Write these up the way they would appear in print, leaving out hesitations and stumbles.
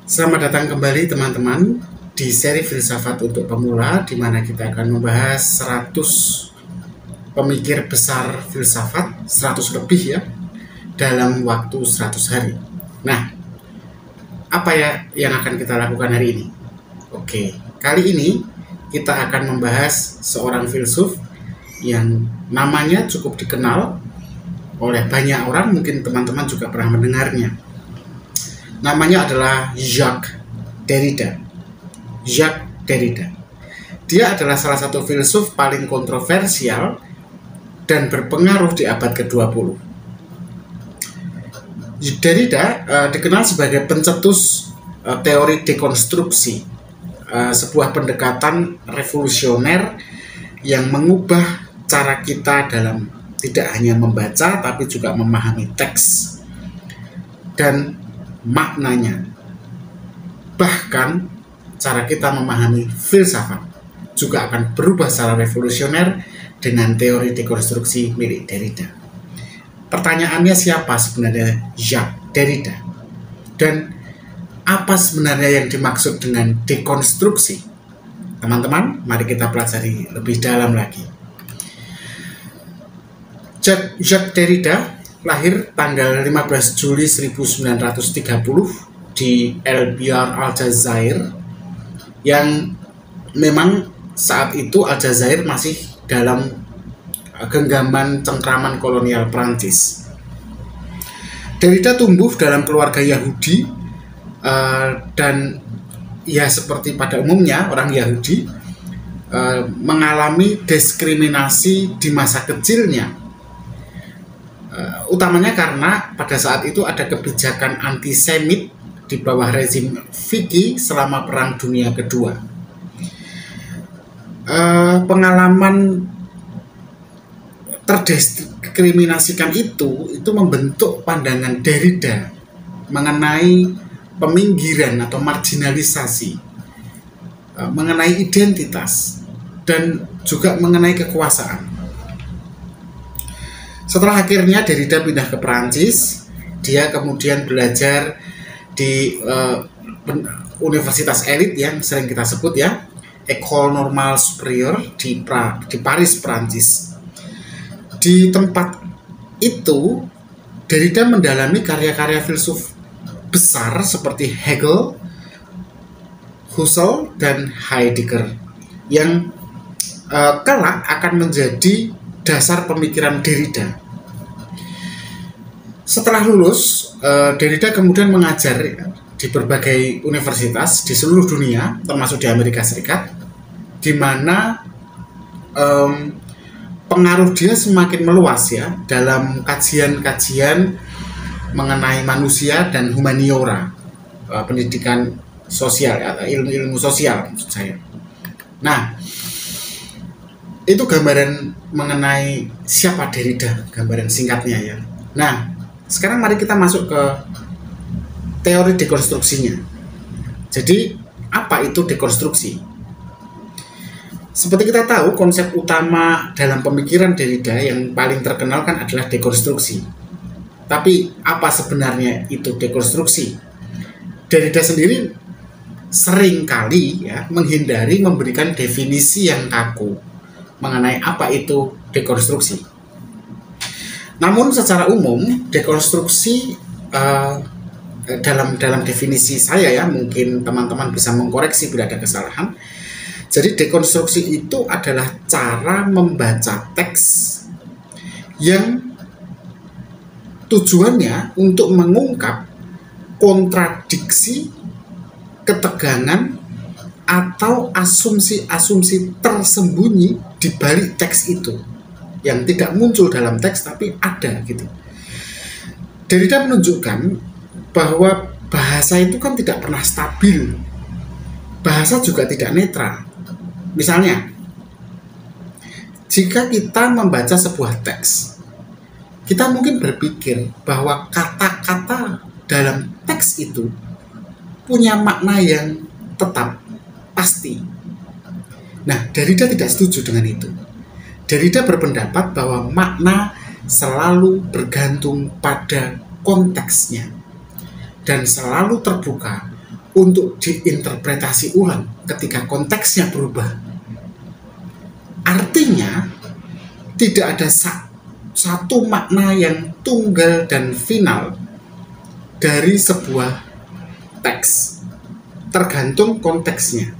Selamat datang kembali teman-teman di seri Filsafat untuk Pemula, di mana kita akan membahas 100 pemikir besar filsafat, 100 lebih ya, dalam waktu 100 hari. Nah, apa ya yang akan kita lakukan hari ini? Oke, kali ini kita akan membahas seorang filsuf yang namanya cukup dikenal oleh banyak orang, mungkin teman-teman juga pernah mendengarnya. Namanya adalah Jacques Derrida. Jacques Derrida. Dia adalah salah satu filsuf paling kontroversial dan berpengaruh di abad ke-20. Derrida dikenal sebagai pencetus teori dekonstruksi, sebuah pendekatan revolusioner yang mengubah cara kita dalam tidak hanya membaca tapi juga memahami teks dan maknanya. Bahkan cara kita memahami filsafat juga akan berubah secara revolusioner dengan teori dekonstruksi milik Derrida. Pertanyaannya, siapa sebenarnya Jacques Derrida? Dan apa sebenarnya yang dimaksud dengan dekonstruksi? Teman-teman, mari kita pelajari lebih dalam lagi. Jacques Derrida lahir tanggal 15 Juli 1930 di El Biar, Aljazair, yang memang saat itu Aljazair masih dalam genggaman cengkraman kolonial Prancis. Derrida tumbuh dalam keluarga Yahudi dan ya seperti pada umumnya orang Yahudi mengalami diskriminasi di masa kecilnya. Utamanya karena pada saat itu ada kebijakan antisemit di bawah rezim Vichy selama Perang Dunia Kedua. Pengalaman terdiskriminasikan itu membentuk pandangan Derrida mengenai peminggiran atau marginalisasi, mengenai identitas, dan juga mengenai kekuasaan. Setelah akhirnya Derrida pindah ke Perancis, dia kemudian belajar di universitas elit yang sering kita sebut ya, École Normale Supérieure di Paris, Perancis. Di tempat itu, Derrida mendalami karya-karya filsuf besar seperti Hegel, Husserl, dan Heidegger yang kelak akan menjadi dasar pemikiran Derrida. Setelah lulus, Derrida kemudian mengajar di berbagai universitas di seluruh dunia, termasuk di Amerika Serikat, di mana pengaruh dia semakin meluas ya dalam kajian-kajian mengenai manusia dan humaniora, pendidikan sosial atau ilmu-ilmu sosial maksud saya. Nah, itu gambaran mengenai siapa Derrida, gambaran singkatnya ya. Nah, sekarang mari kita masuk ke teori dekonstruksinya. Jadi, apa itu dekonstruksi? Seperti kita tahu, konsep utama dalam pemikiran Derrida yang paling terkenal kan adalah dekonstruksi. Tapi, apa sebenarnya itu dekonstruksi? Derrida sendiri seringkali ya menghindari memberikan definisi yang kaku mengenai apa itu dekonstruksi. Namun secara umum dekonstruksi dalam definisi saya ya, mungkin teman-teman bisa mengkoreksi bila ada kesalahan. Jadi dekonstruksi itu adalah cara membaca teks yang tujuannya untuk mengungkap kontradiksi, ketegangan, atau asumsi-asumsi tersembunyi di balik teks itu yang tidak muncul dalam teks tapi ada gitu. Derrida menunjukkan bahwa bahasa itu kan tidak pernah stabil. Bahasa juga tidak netral. Misalnya, jika kita membaca sebuah teks, kita mungkin berpikir bahwa kata-kata dalam teks itu punya makna yang tetap, pasti. Nah, Derrida tidak setuju dengan itu. Derrida berpendapat bahwa makna selalu bergantung pada konteksnya dan selalu terbuka untuk diinterpretasi ulang ketika konteksnya berubah. Artinya, tidak ada satu makna yang tunggal dan final dari sebuah teks, tergantung konteksnya.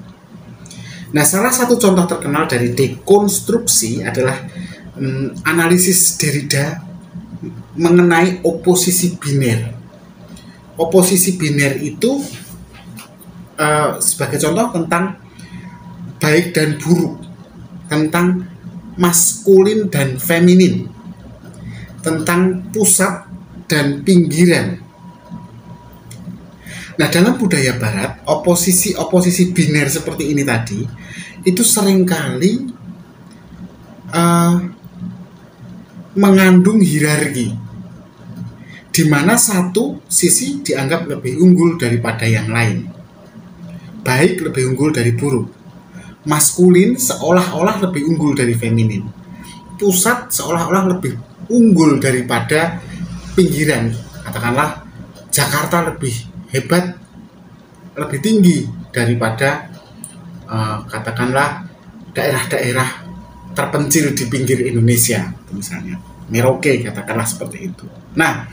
Nah, salah satu contoh terkenal dari dekonstruksi adalah analisis Derrida mengenai oposisi biner. Oposisi biner itu sebagai contoh tentang baik dan buruk, tentang maskulin dan feminin, tentang pusat dan pinggiran. Nah, dalam budaya barat, oposisi biner seperti ini tadi itu seringkali mengandung hierarki, di mana satu sisi dianggap lebih unggul daripada yang lain. Baik lebih unggul dari buruk. Maskulin seolah-olah lebih unggul dari feminin. Pusat seolah-olah lebih unggul daripada pinggiran. Katakanlah Jakarta lebih hebat, lebih tinggi daripada katakanlah daerah-daerah terpencil di pinggir Indonesia, misalnya Merauke, katakanlah seperti itu. Nah,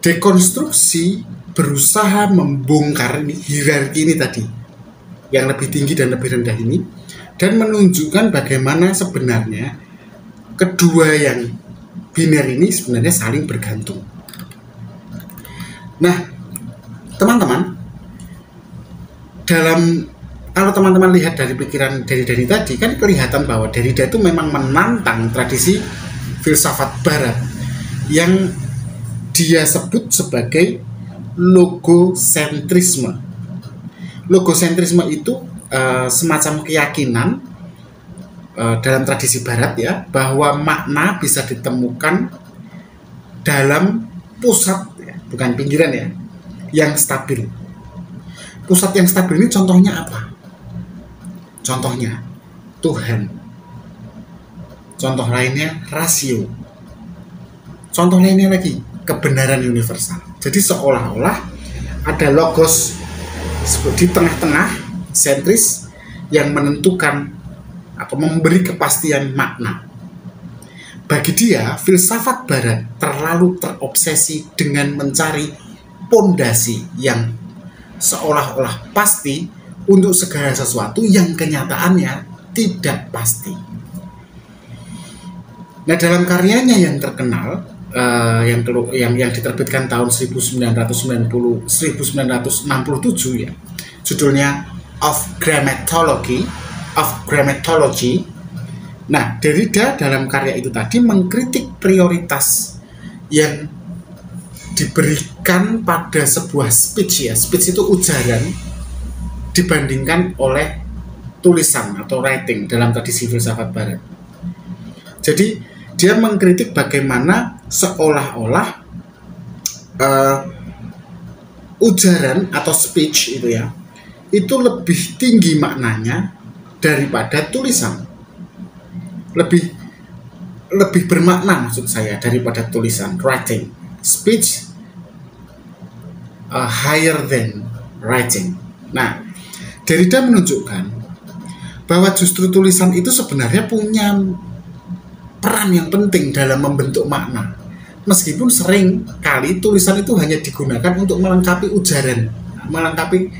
dekonstruksi berusaha membongkar hierarki ini tadi, yang lebih tinggi dan lebih rendah ini, dan menunjukkan bagaimana sebenarnya kedua yang biner ini sebenarnya saling bergantung. Nah, teman-teman, kalau teman-teman lihat dari pikiran Derrida tadi, kan kelihatan bahwa Derrida itu memang menantang tradisi filsafat barat yang dia sebut sebagai logosentrisme. Logosentrisme itu semacam keyakinan dalam tradisi barat ya, bahwa makna bisa ditemukan dalam pusat ya, bukan pinggiran ya, yang stabil. Pusat yang stabil ini contohnya apa? Contohnya Tuhan. Contoh lainnya rasio. Contoh lainnya lagi kebenaran universal. Jadi seolah-olah ada logos di tengah-tengah sentris yang menentukan atau memberi kepastian makna. Bagi dia, filsafat barat terlalu terobsesi dengan mencari pondasi yang seolah-olah pasti untuk segala sesuatu yang kenyataannya tidak pasti. Nah, dalam karyanya yang terkenal yang diterbitkan tahun 1967 ya, judulnya Of Grammatology. Nah, Derrida dalam karya itu tadi mengkritik prioritas yang diberikan pada sebuah speech ya. Speech itu ujaran dibandingkan oleh tulisan atau writing dalam tradisi filsafat barat. Jadi dia mengkritik bagaimana seolah-olah ujaran atau speech itu ya, itu lebih tinggi maknanya daripada tulisan. Lebih bermakna maksud saya daripada tulisan, writing. Speech higher than writing. Nah, Derrida menunjukkan bahwa justru tulisan itu sebenarnya punya peran yang penting dalam membentuk makna. Meskipun sering kali tulisan itu hanya digunakan untuk melengkapi ujaran, melengkapi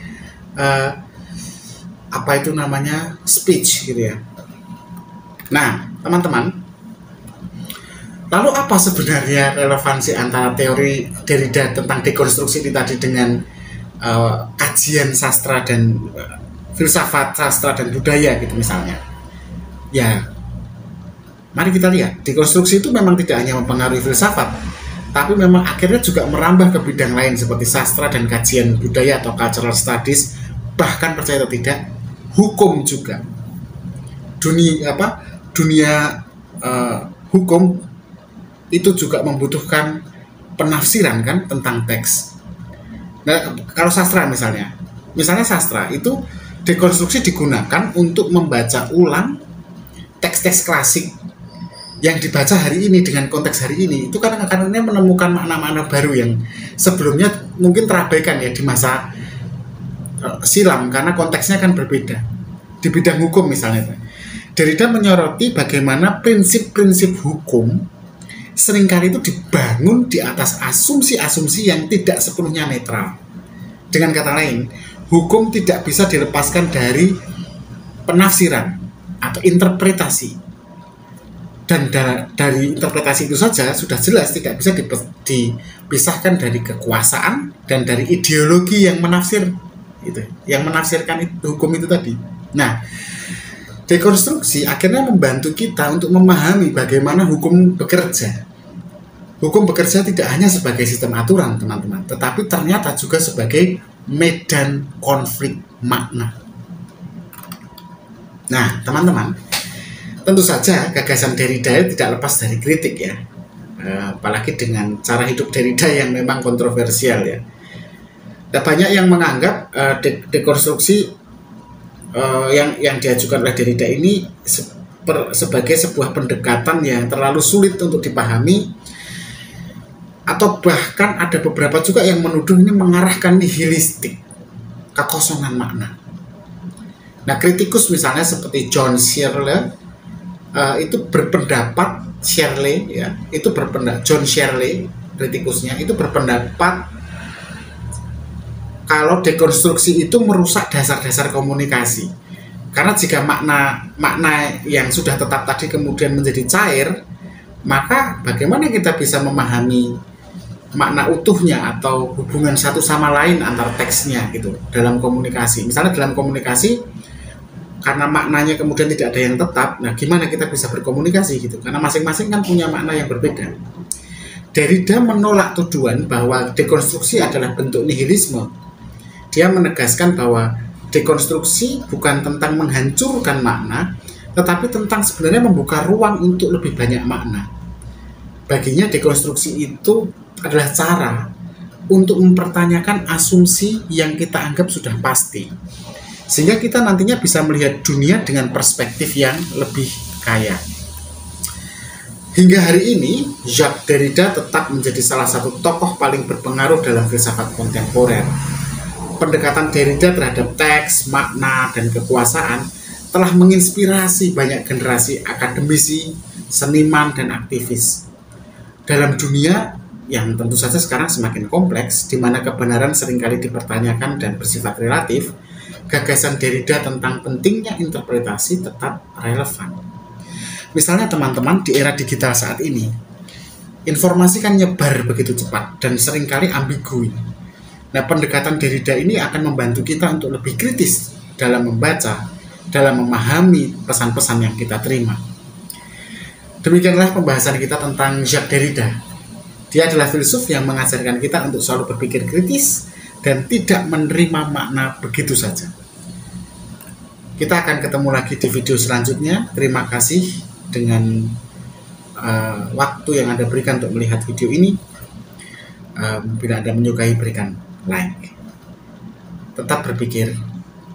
speech gitu ya. Nah, teman-teman, lalu apa sebenarnya relevansi antara teori Derrida tentang dekonstruksi ini tadi dengan kajian sastra dan filsafat sastra dan budaya gitu misalnya? Ya, mari kita lihat, dekonstruksi itu memang tidak hanya mempengaruhi filsafat, tapi memang akhirnya juga merambah ke bidang lain seperti sastra dan kajian budaya atau cultural studies, bahkan percaya atau tidak, hukum juga. Dunia hukum itu juga membutuhkan penafsiran kan tentang teks. Nah, kalau sastra misalnya sastra itu dekonstruksi digunakan untuk membaca ulang teks-teks klasik yang dibaca hari ini dengan konteks hari ini itu kadang-kadang menemukan makna-makna baru yang sebelumnya mungkin terabaikan ya di masa silam karena konteksnya kan berbeda. Di bidang hukum misalnya, Derrida menyoroti bagaimana prinsip-prinsip hukum seringkali itu dibangun di atas asumsi-asumsi yang tidak sepenuhnya netral. Dengan kata lain, hukum tidak bisa dilepaskan dari penafsiran atau interpretasi. Dan dari interpretasi itu saja sudah jelas tidak bisa dipisahkan dari kekuasaan dan dari ideologi yang menafsir itu, yang menafsirkan hukum itu tadi. Nah, dekonstruksi akhirnya membantu kita untuk memahami bagaimana hukum bekerja. Hukum bekerja tidak hanya sebagai sistem aturan, teman-teman, tetapi ternyata juga sebagai medan konflik makna. Nah, teman-teman, tentu saja gagasan Derrida tidak lepas dari kritik ya, apalagi dengan cara hidup Derrida yang memang kontroversial ya. Dan banyak yang menganggap dekonstruksi yang diajukan oleh Derrida ini sebagai sebuah pendekatan yang terlalu sulit untuk dipahami, atau bahkan ada beberapa juga yang menuduh ini mengarahkan nihilistik, kekosongan makna. Nah, kritikus misalnya seperti John Searle itu berpendapat John Searle kritikusnya itu berpendapat kalau dekonstruksi itu merusak dasar-dasar komunikasi. Karena jika makna yang sudah tetap tadi kemudian menjadi cair, maka bagaimana kita bisa memahami makna utuhnya atau hubungan satu sama lain antar teksnya gitu dalam komunikasi. Misalnya dalam komunikasi, karena maknanya kemudian tidak ada yang tetap, nah gimana kita bisa berkomunikasi gitu, karena masing-masing kan punya makna yang berbeda. Derrida menolak tuduhan bahwa dekonstruksi adalah bentuk nihilisme. Dia menegaskan bahwa dekonstruksi bukan tentang menghancurkan makna, tetapi tentang sebenarnya membuka ruang untuk lebih banyak makna. Baginya dekonstruksi itu adalah cara untuk mempertanyakan asumsi yang kita anggap sudah pasti, sehingga kita nantinya bisa melihat dunia dengan perspektif yang lebih kaya. Hingga hari ini, Jacques Derrida tetap menjadi salah satu tokoh paling berpengaruh dalam filsafat kontemporer. Pendekatan Derrida terhadap teks, makna, dan kekuasaan telah menginspirasi banyak generasi akademisi, seniman, dan aktivis. Dalam dunia yang tentu saja sekarang semakin kompleks, di mana kebenaran seringkali dipertanyakan dan bersifat relatif, gagasan Derrida tentang pentingnya interpretasi tetap relevan. Misalnya teman-teman, di era digital saat ini, informasi kan nyebar begitu cepat dan seringkali ambigu. Nah, pendekatan Derrida ini akan membantu kita untuk lebih kritis dalam membaca, dalam memahami pesan-pesan yang kita terima. Demikianlah pembahasan kita tentang Jacques Derrida. Dia adalah filsuf yang mengajarkan kita untuk selalu berpikir kritis dan tidak menerima makna begitu saja. Kita akan ketemu lagi di video selanjutnya. Terima kasih dengan waktu yang Anda berikan untuk melihat video ini. Bila Anda menyukai, berikan like. Tetap berpikir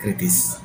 kritis.